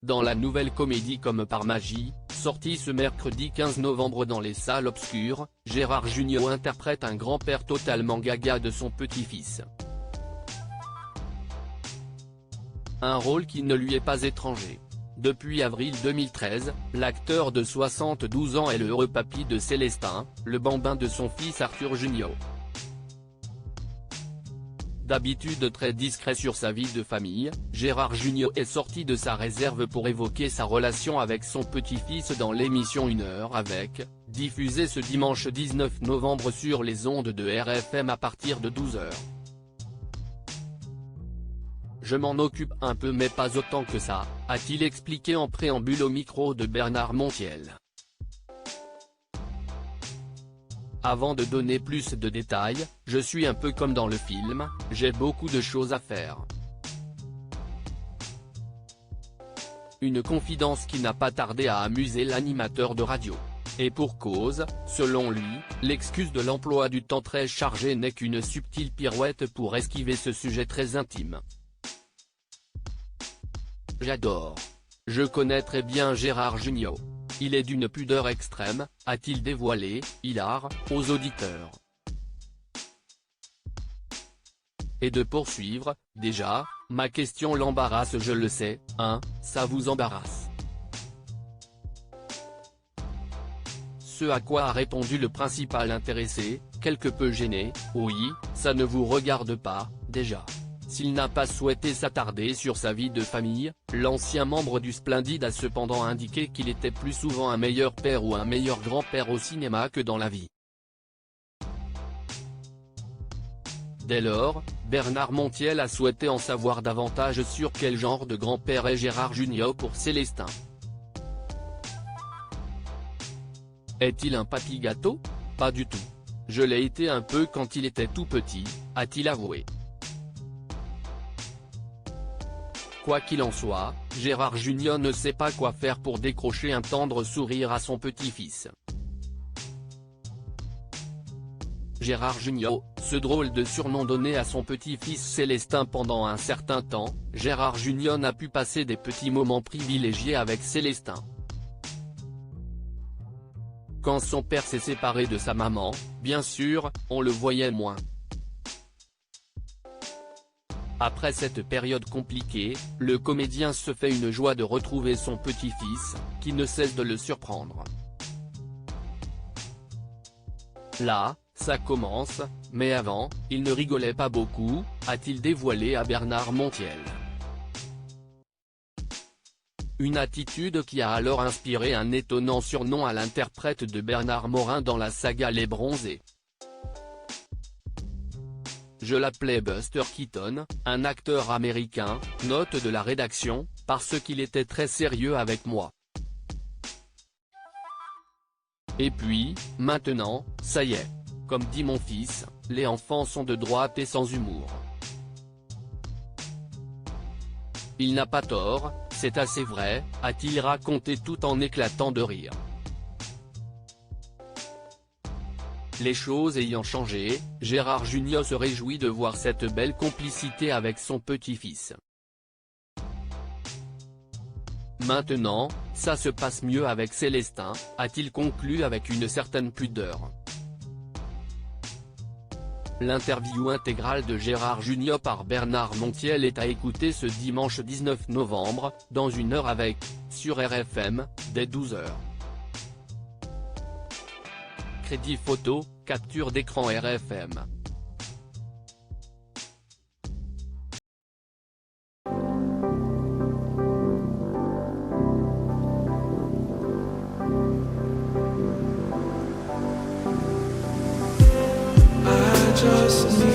dans la nouvelle comédie Comme par magie, sortie ce mercredi 15 novembre dans les salles obscures, Gérard Jugnot interprète un grand-père totalement gaga de son petit-fils. Un rôle qui ne lui est pas étranger. Depuis avril 2013, l'acteur de 72 ans est le heureux papy de Célestin, le bambin de son fils Arthur Jugnot. D'habitude très discret sur sa vie de famille, Gérard Jugnot est sorti de sa réserve pour évoquer sa relation avec son petit-fils dans l'émission 1 heure avec, diffusée ce dimanche 19 novembre sur les ondes de RFM à partir de 12h. Je m'en occupe un peu mais pas autant que ça, a-t-il expliqué en préambule au micro de Bernard Montiel. Avant de donner plus de détails, je suis un peu comme dans le film, j'ai beaucoup de choses à faire. Une confidence qui n'a pas tardé à amuser l'animateur de radio. Et pour cause, selon lui, l'excuse de l'emploi du temps très chargé n'est qu'une subtile pirouette pour esquiver ce sujet très intime. J'adore. Je connais très bien Gérard Jugnot. Il est d'une pudeur extrême, a-t-il dévoilé, hilar, aux auditeurs. Et de poursuivre, déjà, ma question l'embarrasse je le sais, hein, ça vous embarrasse. Ce à quoi a répondu le principal intéressé, quelque peu gêné, oui, ça ne vous regarde pas, déjà. S'il n'a pas souhaité s'attarder sur sa vie de famille, l'ancien membre du Splendide a cependant indiqué qu'il était plus souvent un meilleur père ou un meilleur grand-père au cinéma que dans la vie. Dès lors, Bernard Montiel a souhaité en savoir davantage sur quel genre de grand-père est Gérard Jugnot pour Célestin. Est-il un papy gâteau? Pas du tout. Je l'ai été un peu quand il était tout petit, a-t-il avoué. Quoi qu'il en soit, Gérard Jugnot ne sait pas quoi faire pour décrocher un tendre sourire à son petit-fils. Gérard Jugnot, ce drôle de surnom donné à son petit-fils Célestin pendant un certain temps, Gérard Jugnot n'a pu passer des petits moments privilégiés avec Célestin. Quand son père s'est séparé de sa maman, bien sûr, on le voyait moins. Après cette période compliquée, le comédien se fait une joie de retrouver son petit-fils, qui ne cesse de le surprendre. Là, ça commence, mais avant, il ne rigolait pas beaucoup, a-t-il dévoilé à Bernard Montiel. Une attitude qui a alors inspiré un étonnant surnom à l'interprète de Bernard Morin dans la saga Les Bronzés. Je l'appelais Buster Keaton, un acteur américain, note de la rédaction, parce qu'il était très sérieux avec moi. Et puis, maintenant, ça y est. Comme dit mon fils, les enfants sont de droite et sans humour. Il n'a pas tort, c'est assez vrai, a-t-il raconté tout en éclatant de rire. Les choses ayant changé, Gérard Jugnot se réjouit de voir cette belle complicité avec son petit-fils. Maintenant, ça se passe mieux avec Célestin, a-t-il conclu avec une certaine pudeur. L'interview intégrale de Gérard Jugnot par Bernard Montiel est à écouter ce dimanche 19 novembre, dans 1 heure avec, sur RFM, dès 12h. Crédit photo, capture d'écran RFM. I just need